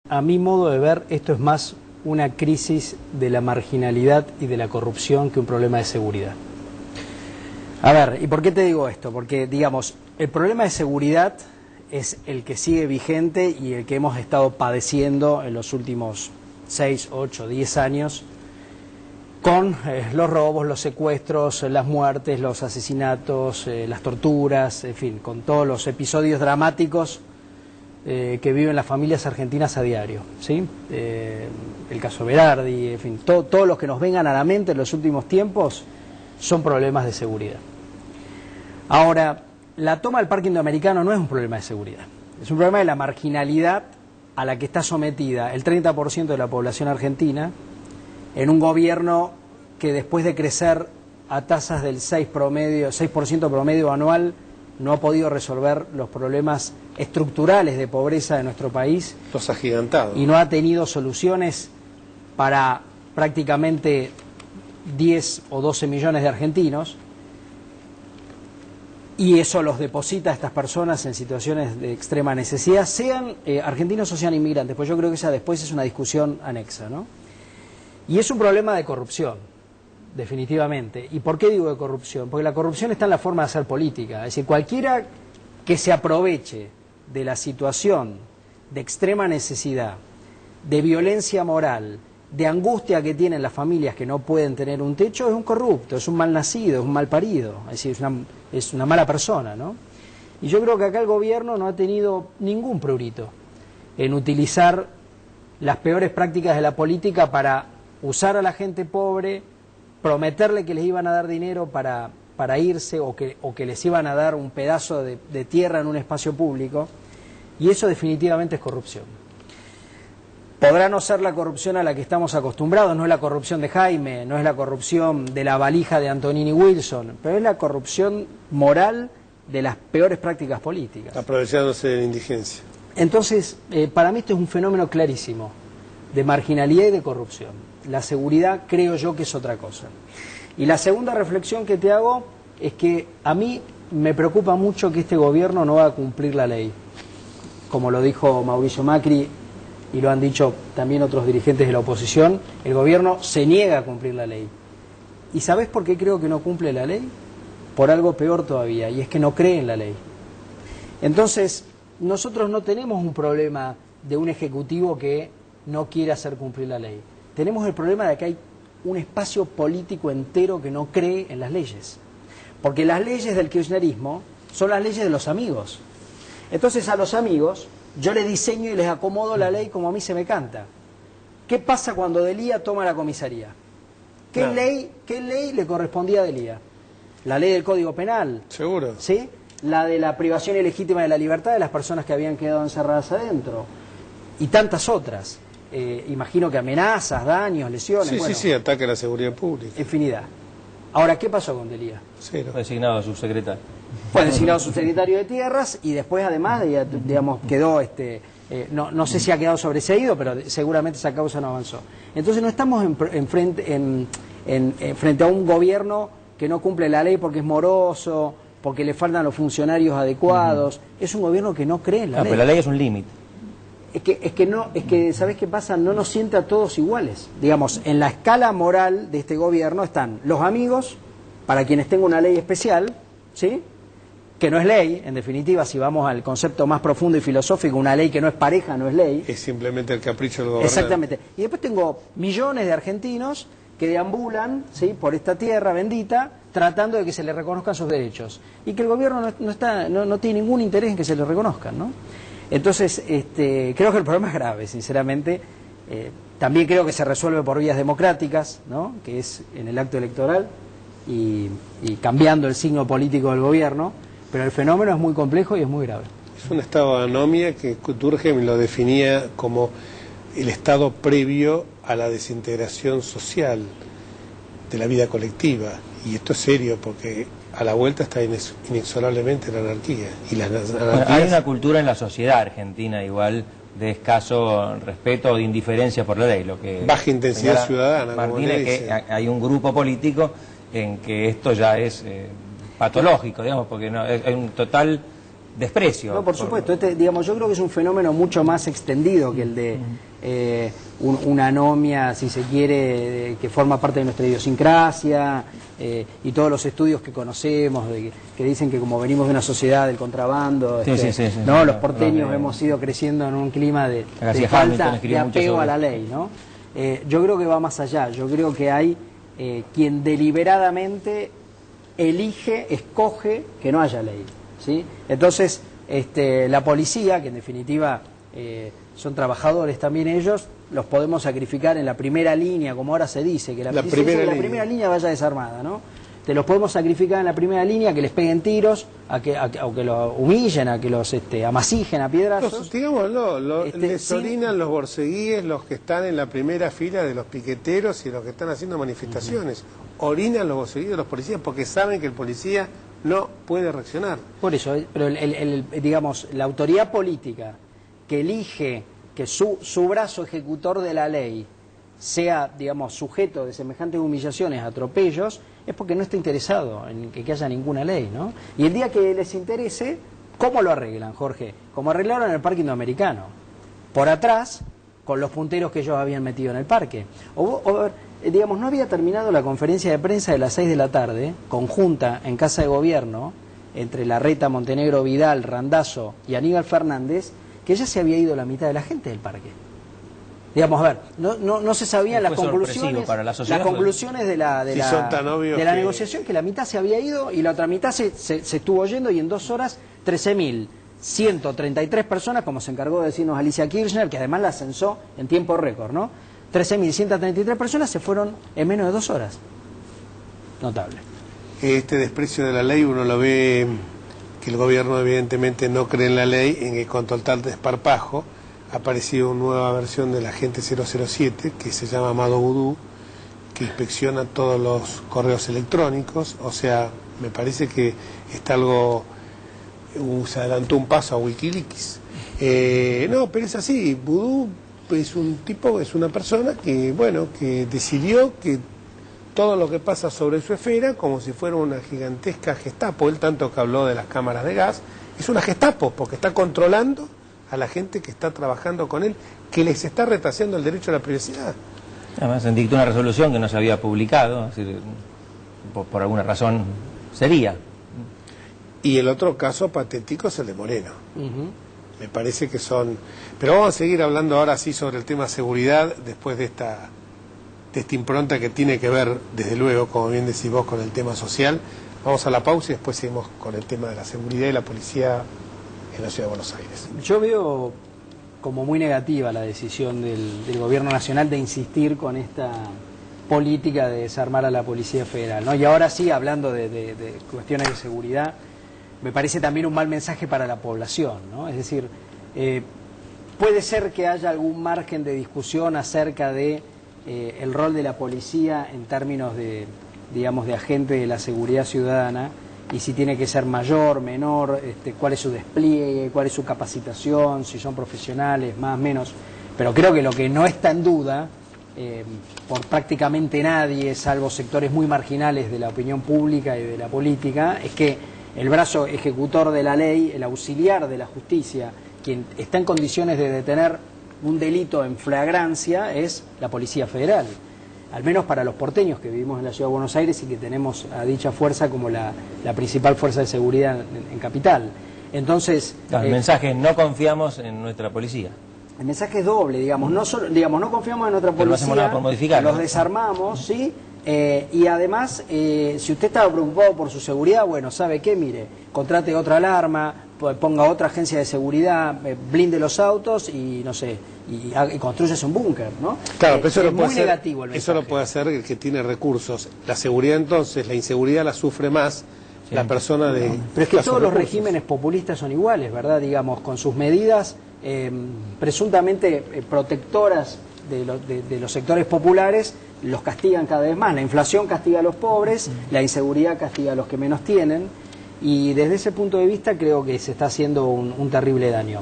A mi modo de ver, esto es más una crisis de la marginalidad y de la corrupción que un problema de seguridad. A ver, ¿y por qué te digo esto? Porque, digamos, el problema de seguridad es el que sigue vigente y el que hemos estado padeciendo en los últimos 6, 8, 10 años con los robos, los secuestros, las muertes, los asesinatos, las torturas, en fin, con todos los episodios dramáticos que viven las familias argentinas a diario, ¿sí? El caso Berardi, en fin, todos los que nos vengan a la mente en los últimos tiempos son problemas de seguridad. Ahora, la toma del Parque Indoamericano no es un problema de seguridad, es un problema de la marginalidad a la que está sometida el 30% de la población argentina en un gobierno que después de crecer a tasas del 6% promedio anual, no ha podido resolver los problemas estructurales de pobreza de nuestro país. Los agigantados. Y no ha tenido soluciones para prácticamente 10 o 12 millones de argentinos. Y eso los deposita a estas personas en situaciones de extrema necesidad, sean argentinos o sean inmigrantes, pues yo creo que esa después es una discusión anexa, ¿no? Y es un problema de corrupción, definitivamente. ¿Y por qué digo de corrupción? Porque la corrupción está en la forma de hacer política. Es decir, cualquiera que se aproveche de la situación de extrema necesidad, de violencia moral, de angustia que tienen las familias que no pueden tener un techo, es un corrupto, es un mal nacido, es un mal parido, es decir, es una mala persona, ¿no? Y yo creo que acá el gobierno no ha tenido ningún prurito en utilizar las peores prácticas de la política para usar a la gente pobre, prometerle que les iban a dar dinero para irse o que les iban a dar un pedazo de tierra en un espacio público, y eso definitivamente es corrupción. Podrá no ser la corrupción a la que estamos acostumbrados, no es la corrupción de Jaime, no es la corrupción de la valija de Antonini Wilson, pero es la corrupción moral de las peores prácticas políticas. Aprovechándose de la indigencia. Entonces, para mí esto es un fenómeno clarísimo de marginalidad y de corrupción. La seguridad creo yo que es otra cosa. Y la segunda reflexión que te hago es que a mí me preocupa mucho que este gobierno no va a cumplir la ley. Como lo dijo Mauricio Macri y lo han dicho también otros dirigentes de la oposición, el gobierno se niega a cumplir la ley. ¿Y sabés por qué creo que no cumple la ley? Por algo peor todavía, y es que no cree en la ley. Entonces, nosotros no tenemos un problema de un ejecutivo que no quiere hacer cumplir la ley. Tenemos el problema de que hay un espacio político entero que no cree en las leyes. Porque las leyes del kirchnerismo son las leyes de los amigos. Entonces a los amigos yo les diseño y les acomodo la ley como a mí se me canta. ¿Qué pasa cuando Delía toma la comisaría? ¿Qué ley le correspondía a Delía? La ley del Código Penal. Seguro. ¿Sí? La de la privación ilegítima de la libertad de las personas que habían quedado encerradas adentro. Y tantas otras. Imagino que amenazas, daños, lesiones. Sí, bueno, sí, ataque a la seguridad pública. Infinidad. Ahora, ¿qué pasó con Delía? Cero. Fue designado subsecretario. Fue designado subsecretario de Tierras y después, además, digamos, quedó, no sé si ha quedado sobreseído, pero seguramente esa causa no avanzó. Entonces no estamos frente a un gobierno que no cumple la ley porque es moroso, porque le faltan los funcionarios adecuados. Es un gobierno que no cree en la ley. Pero la ley es un límite. Es que, ¿sabés qué pasa? No nos siente a todos iguales. Digamos, en la escala moral de este gobierno están los amigos, para quienes tenga una ley especial, ¿sí? Que no es ley, en definitiva, si vamos al concepto más profundo y filosófico, una ley que no es pareja no es ley. Es simplemente el capricho del gobernante. Exactamente. Y después tengo millones de argentinos que deambulan, ¿sí?, por esta tierra bendita, tratando de que se les reconozcan sus derechos. Y que el gobierno no tiene ningún interés en que se les reconozcan, ¿no? Entonces, creo que el problema es grave, sinceramente. También creo que se resuelve por vías democráticas, ¿no?, que es en el acto electoral y cambiando el signo político del gobierno, pero el fenómeno es muy complejo y es muy grave. Es un estado de anomia que Durkheim lo definía como el estado previo a la desintegración social de la vida colectiva. Y esto es serio porque a la vuelta está inexorablemente la anarquía. Y las anarquías... Hay una cultura en la sociedad argentina igual de escaso respeto o de indiferencia por la ley. Lo que baja intensidad ciudadana. Martínez, que hay un grupo político en que esto ya es patológico, digamos, porque no, hay un total desprecio. No, por supuesto. Digamos, yo creo que es un fenómeno mucho más extendido que el de una anomia, si se quiere, que forma parte de nuestra idiosincrasia, y todos los estudios que conocemos, que dicen que como venimos de una sociedad del contrabando, ¿no? Los porteños hemos ido creciendo en un clima de falta de apego a la ley, ¿no? Yo creo que va más allá. Yo creo que hay quien deliberadamente escoge que no haya ley, ¿sí? Entonces, la policía, que en definitiva son trabajadores también ellos, los podemos sacrificar en la primera línea, como ahora se dice, que la primera línea vaya desarmada, ¿no? Te los podemos sacrificar en la primera línea, que les peguen tiros, a que los humillen, a que los amasijen a piedrazos. Digámoslo, les orinan los borceguíes, los que están en la primera fila de los piqueteros y los que están haciendo manifestaciones. Orinan los borceguíes de los policías porque saben que el policía no puede reaccionar. Por eso, pero digamos, la autoridad política que elige que su brazo ejecutor de la ley sea, digamos, sujeto de semejantes humillaciones, atropellos, es porque no está interesado en que haya ninguna ley, ¿no? Y el día que les interese, ¿cómo lo arreglan, Jorge? Como arreglaron en el Parque Indoamericano, por atrás, con los punteros que ellos habían metido en el parque. Digamos, no había terminado la conferencia de prensa de las 6 de la tarde, conjunta en Casa de Gobierno, entre Larreta, Montenegro, Vidal, Randazzo y Aníbal Fernández, que ya se había ido la mitad de la gente del parque. Digamos, a ver, no se sabían las conclusiones de la negociación, que la mitad se había ido y la otra mitad se estuvo yendo, y en 2 horas 13.133 personas, como se encargó de decirnos Alicia Kirchner, que además la censó en tiempo récord, ¿no? 13.133 personas se fueron en menos de 2 horas. Notable. Este desprecio de la ley uno lo ve, que el gobierno evidentemente no cree en la ley, en que con total desparpajo ha aparecido una nueva versión del agente 007 que se llama Amado Vudú, que inspecciona todos los correos electrónicos. O sea, me parece que está algo, se adelantó un paso a Wikileaks. No, pero es así. Vudú es un tipo, es una persona que, bueno, que decidió que todo lo que pasa sobre su esfera, como si fuera una gigantesca Gestapo, él tanto que habló de las cámaras de gas, es una Gestapo, porque está controlando a la gente que está trabajando con él, que les está retrasando el derecho a la privacidad. Además, dictó una resolución que no se había publicado, es decir, por alguna razón sería. Y el otro caso patético es el de Moreno. Me parece que son... Pero vamos a seguir hablando ahora sí sobre el tema seguridad, después de esta impronta que tiene que ver, desde luego, como bien decís vos, con el tema social. Vamos a la pausa y después seguimos con el tema de la seguridad y la policía en la Ciudad de Buenos Aires. Yo veo como muy negativa la decisión del Gobierno Nacional de insistir con esta política de desarmar a la Policía Federal, ¿no? Y ahora sí, hablando de cuestiones de seguridad, me parece también un mal mensaje para la población, ¿no? Es decir, puede ser que haya algún margen de discusión acerca de el rol de la policía en términos de, digamos, de agente de la seguridad ciudadana, y si tiene que ser mayor, menor, cuál es su despliegue, cuál es su capacitación, si son profesionales, más, menos. Pero creo que lo que no está en duda, por prácticamente nadie, salvo sectores muy marginales de la opinión pública y de la política, es que el brazo ejecutor de la ley, el auxiliar de la justicia, quien está en condiciones de detener un delito en flagrancia, es la Policía Federal. Al menos para los porteños que vivimos en la Ciudad de Buenos Aires y que tenemos a dicha fuerza como la principal fuerza de seguridad en Capital. Entonces, el mensaje es: no confiamos en nuestra policía. El mensaje es doble, digamos, no confiamos en nuestra policía, pero no hacemos nada por modificarlo, los desarmamos, ¿sí? Y además, si usted estaba preocupado por su seguridad, bueno, ¿sabe qué? Mire, contrate otra alarma, ponga otra agencia de seguridad, blinde los autos y, no sé, y construyese un búnker, ¿no? Claro, pero eso es muy negativo el mensaje. Eso lo puede hacer el que tiene recursos. La seguridad, entonces, la inseguridad la sufre más la persona de... Pero es que todos los regímenes populistas son iguales, ¿verdad? Digamos, con sus medidas presuntamente protectoras de los sectores populares, los castigan cada vez más. La inflación castiga a los pobres, la inseguridad castiga a los que menos tienen, y desde ese punto de vista creo que se está haciendo un terrible daño.